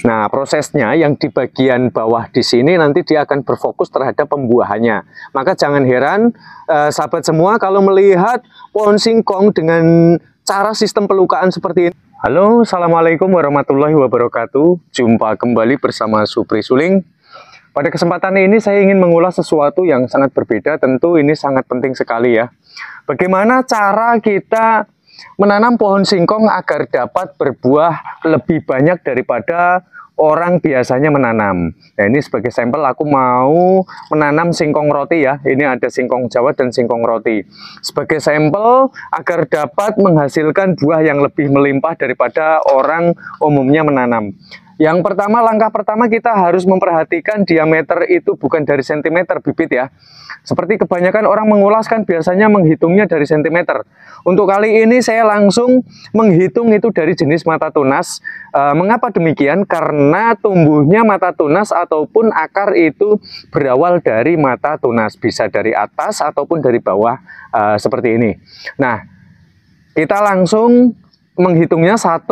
Nah, prosesnya yang di bagian bawah di sini nanti dia akan berfokus terhadap pembuahannya. Maka jangan heran sahabat semua kalau melihat pohon singkong dengan cara sistem pelukaan seperti ini. Halo, assalamualaikum warahmatullahi wabarakatuh. Jumpa kembali bersama Supri Suling. Pada kesempatan ini saya ingin mengulas sesuatu yang sangat berbeda. Tentu ini sangat penting sekali ya. Bagaimana cara kita menanam pohon singkong agar dapat berbuah lebih banyak daripada orang biasanya menanam. Nah, ini sebagai sampel aku mau menanam singkong roti ya. Ini ada singkong Jawa dan singkong roti. Sebagai sampel agar dapat menghasilkan buah yang lebih melimpah daripada orang umumnya menanam. Yang pertama, langkah pertama kita harus memperhatikan diameter itu bukan dari sentimeter bibit ya. Seperti kebanyakan orang mengulas kan biasanya menghitungnya dari sentimeter. Untuk kali ini saya langsung menghitung itu dari jenis mata tunas. Mengapa demikian? Karena tumbuhnya mata tunas ataupun akar itu berawal dari mata tunas. Bisa dari atas ataupun dari bawah seperti ini. Nah, kita langsung menghitungnya 1,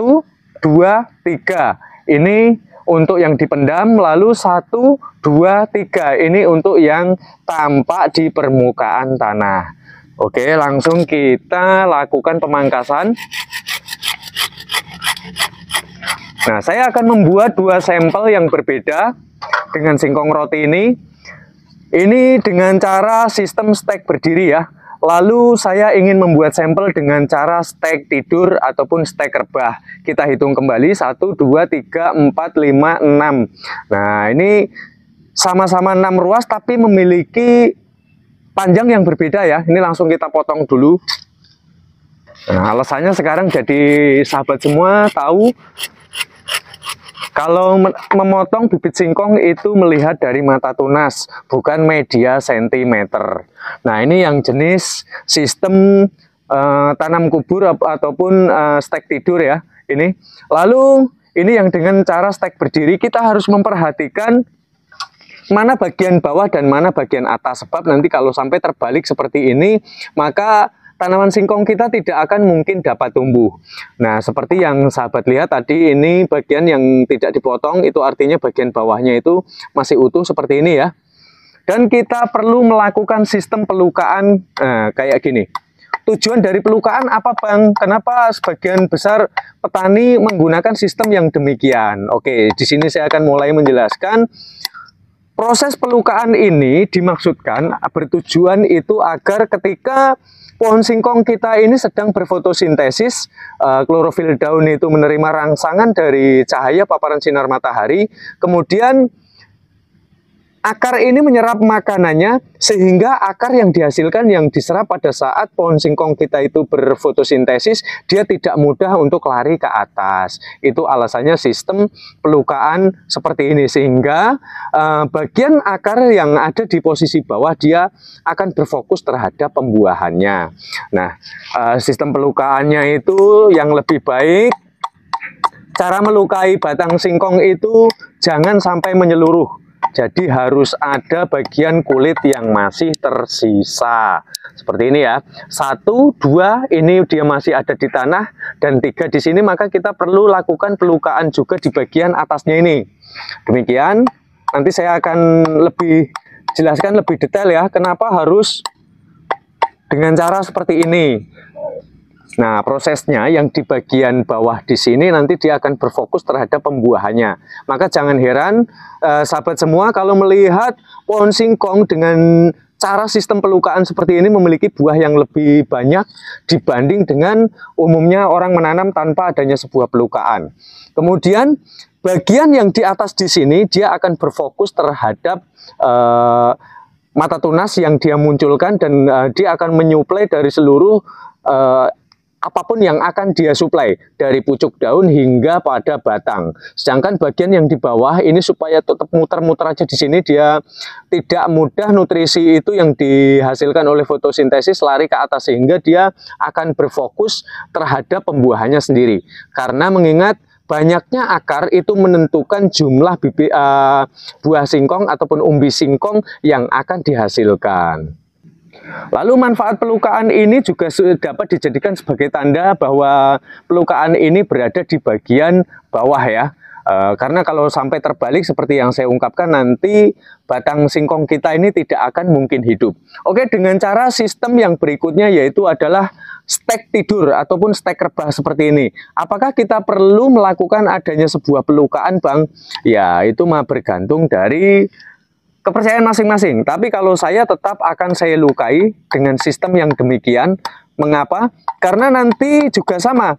2, 3. Ini untuk yang dipendam, lalu 1, 2, 3. Ini untuk yang tampak di permukaan tanah. Oke, langsung kita lakukan pemangkasan. Nah, saya akan membuat 2 sampel yang berbeda dengan singkong roti ini. Ini dengan cara sistem stek berdiri ya. Lalu saya ingin membuat sampel dengan cara stek tidur ataupun stek rebah. Kita hitung kembali 1, 2, 3, 4, 5, 6. Nah, ini sama-sama 6 ruas tapi memiliki panjang yang berbeda ya. Ini langsung kita potong dulu. Nah, alasannya sekarang jadi sahabat semua tahu kalau memotong bibit singkong itu melihat dari mata tunas, bukan media sentimeter. Nah, ini yang jenis sistem tanam kubur ataupun stek tidur ya. Ini. Lalu ini yang dengan cara stek berdiri, kita harus memperhatikan mana bagian bawah dan mana bagian atas. Sebab nanti kalau sampai terbalik seperti ini, maka tanaman singkong kita tidak akan mungkin dapat tumbuh. Nah, seperti yang sahabat lihat tadi, ini bagian yang tidak dipotong, itu artinya bagian bawahnya itu masih utuh seperti ini ya. Dan kita perlu melakukan sistem pelukaan kayak gini. Tujuan dari pelukaan apa Bang? Kenapa sebagian besar petani menggunakan sistem yang demikian? Oke, di sini saya akan mulai menjelaskan. Proses pelukaan ini dimaksudkan bertujuan itu agar ketika pohon singkong kita ini sedang berfotosintesis, klorofil daun itu menerima rangsangan dari cahaya paparan sinar matahari, kemudian akar ini menyerap makanannya sehingga akar yang dihasilkan yang diserap pada saat pohon singkong kita itu berfotosintesis, dia tidak mudah untuk lari ke atas. Itu alasannya sistem pelukaan seperti ini, sehingga bagian akar yang ada di posisi bawah dia akan berfokus terhadap pembuahannya. Nah, sistem pelukaannya itu yang lebih baik, cara melukai batang singkong itu jangan sampai menyeluruh. Jadi harus ada bagian kulit yang masih tersisa. Seperti ini ya. 1, 2 ini dia masih ada di tanah, dan 3 di sini, maka kita perlu lakukan pelukaan juga di bagian atasnya ini. Demikian, nanti saya akan lebih jelaskan lebih detail ya, kenapa harus dengan cara seperti ini. Nah, prosesnya yang di bagian bawah di sini nanti dia akan berfokus terhadap pembuahannya. Maka jangan heran sahabat semua kalau melihat pohon singkong dengan cara sistem pelukaan seperti ini memiliki buah yang lebih banyak dibanding dengan umumnya orang menanam tanpa adanya sebuah pelukaan. Kemudian bagian yang di atas di sini dia akan berfokus terhadap mata tunas yang dia munculkan, dan dia akan menyuplai dari seluruh apapun yang akan dia suplai dari pucuk daun hingga pada batang. Sedangkan bagian yang di bawah ini supaya tetap muter-muter aja di sini, dia tidak mudah nutrisi itu yang dihasilkan oleh fotosintesis lari ke atas, sehingga dia akan berfokus terhadap pembuahannya sendiri. Karena mengingat banyaknya akar itu menentukan jumlah buah singkong ataupun umbi singkong yang akan dihasilkan. Lalu manfaat pelukaan ini juga dapat dijadikan sebagai tanda bahwa pelukaan ini berada di bagian bawah ya. Karena kalau sampai terbalik seperti yang saya ungkapkan, nanti batang singkong kita ini tidak akan mungkin hidup. Oke, dengan cara sistem yang berikutnya yaitu adalah stek tidur ataupun stek rebah seperti ini. Apakah kita perlu melakukan adanya sebuah pelukaan, Bang? Ya, itu mah bergantung dari kepercayaan masing-masing. Tapi kalau saya tetap akan saya lukai dengan sistem yang demikian. Mengapa? Karena nanti juga sama.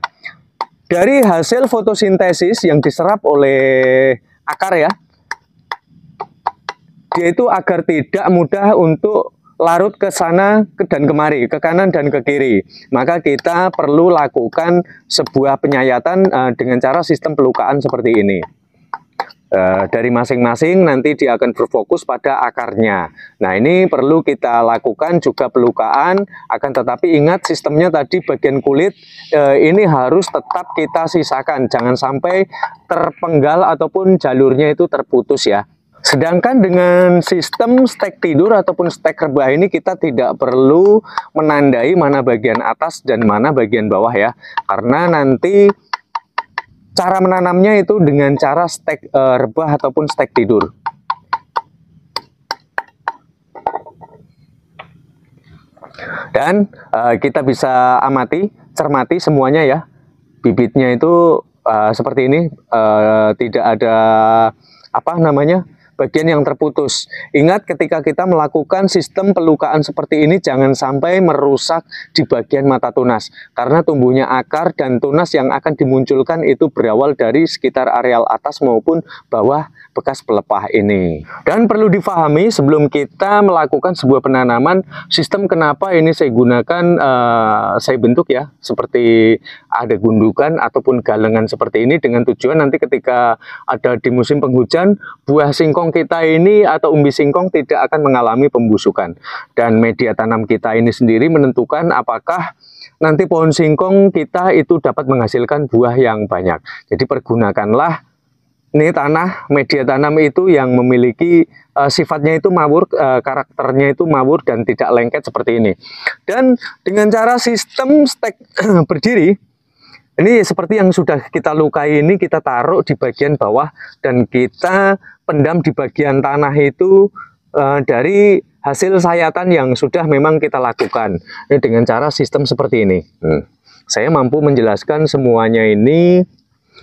Dari hasil fotosintesis yang diserap oleh akar ya, dia itu agar tidak mudah untuk larut ke sana dan kemari, ke kanan dan ke kiri. Maka kita perlu lakukan sebuah penyayatan dengan cara sistem pelukaan seperti ini. Dari masing-masing nanti dia akan berfokus pada akarnya. Nah, ini perlu kita lakukan juga pelukaan, akan tetapi ingat sistemnya tadi bagian kulit ini harus tetap kita sisakan, jangan sampai terpenggal ataupun jalurnya itu terputus ya. Sedangkan dengan sistem stek tidur ataupun stek rebah ini kita tidak perlu menandai mana bagian atas dan mana bagian bawah ya, karena nanti cara menanamnya itu dengan cara stek rebah ataupun stek tidur. Dan kita bisa amati, cermati semuanya ya. Bibitnya itu seperti ini, tidak ada bagian yang terputus. Ingat, ketika kita melakukan sistem pelukaan seperti ini jangan sampai merusak di bagian mata tunas, karena tumbuhnya akar dan tunas yang akan dimunculkan itu berawal dari sekitar areal atas maupun bawah bekas pelepah ini. Dan perlu difahami sebelum kita melakukan sebuah penanaman, sistem kenapa ini saya gunakan, saya bentuk ya seperti ada gundukan ataupun galengan seperti ini, dengan tujuan nanti ketika ada di musim penghujan, buah singkong kita ini atau umbi singkong tidak akan mengalami pembusukan. Dan media tanam kita ini sendiri menentukan apakah nanti pohon singkong kita itu dapat menghasilkan buah yang banyak. Jadi pergunakanlah ini tanah, media tanam itu yang memiliki sifatnya itu mawur, karakternya itu mawur dan tidak lengket seperti ini. Dan dengan cara sistem stek berdiri, ini seperti yang sudah kita lukai ini, kita taruh di bagian bawah dan kita pendam di bagian tanah itu dari hasil sayatan yang sudah memang kita lakukan. Ini dengan cara sistem seperti ini. Saya mampu menjelaskan semuanya ini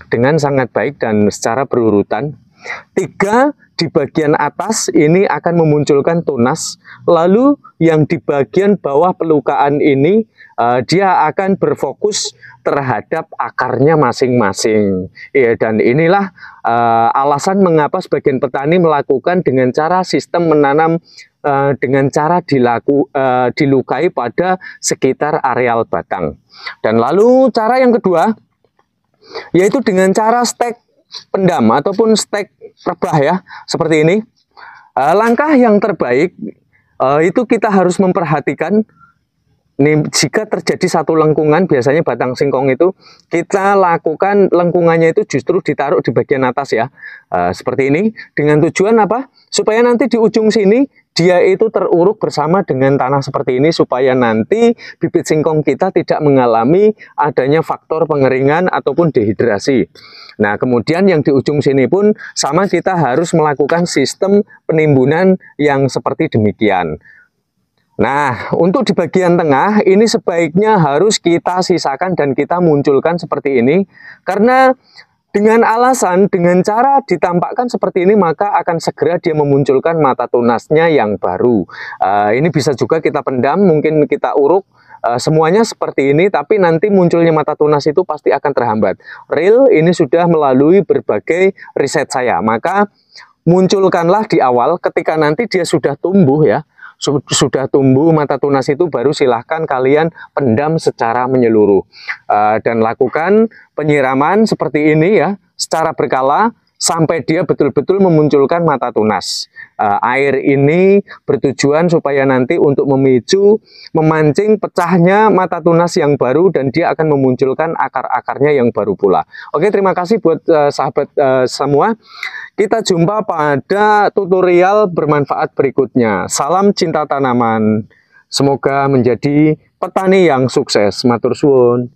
dengan sangat baik dan secara berurutan. 3, di bagian atas ini akan memunculkan tunas, lalu yang di bagian bawah pelukaan ini dia akan berfokus terhadap akarnya masing-masing. Ya, dan inilah alasan mengapa sebagian petani melakukan dengan cara sistem menanam dengan cara dilukai pada sekitar areal batang. Dan lalu cara yang kedua yaitu dengan cara stek pendam ataupun stek rebah ya, seperti ini. Langkah yang terbaik itu kita harus memperhatikan nih, jika terjadi satu lengkungan, biasanya batang singkong itu kita lakukan lengkungannya itu justru ditaruh di bagian atas ya, seperti ini, dengan tujuan apa? Supaya nanti di ujung sini dia itu teruruk bersama dengan tanah seperti ini, supaya nanti bibit singkong kita tidak mengalami adanya faktor pengeringan ataupun dehidrasi. Nah, kemudian yang di ujung sini pun sama, kita harus melakukan sistem penimbunan yang seperti demikian. Nah, untuk di bagian tengah ini sebaiknya harus kita sisakan dan kita munculkan seperti ini, karena dengan alasan, dengan cara ditampakkan seperti ini, maka akan segera dia memunculkan mata tunasnya yang baru. Ini bisa juga kita pendam, mungkin kita uruk, semuanya seperti ini, tapi nanti munculnya mata tunas itu pasti akan terhambat. Real ini sudah melalui berbagai riset saya, maka munculkanlah di awal, ketika nanti dia sudah tumbuh ya, sudah tumbuh mata tunas itu, baru silahkan kalian pendam secara menyeluruh dan lakukan penyiraman seperti ini ya, secara berkala sampai dia betul-betul memunculkan mata tunas. Air ini bertujuan supaya nanti untuk memancing pecahnya mata tunas yang baru, dan dia akan memunculkan akar-akarnya yang baru pula. Oke, terima kasih buat sahabat semua. Kita jumpa pada tutorial bermanfaat berikutnya. Salam cinta tanaman. Semoga menjadi petani yang sukses. Matur suwun.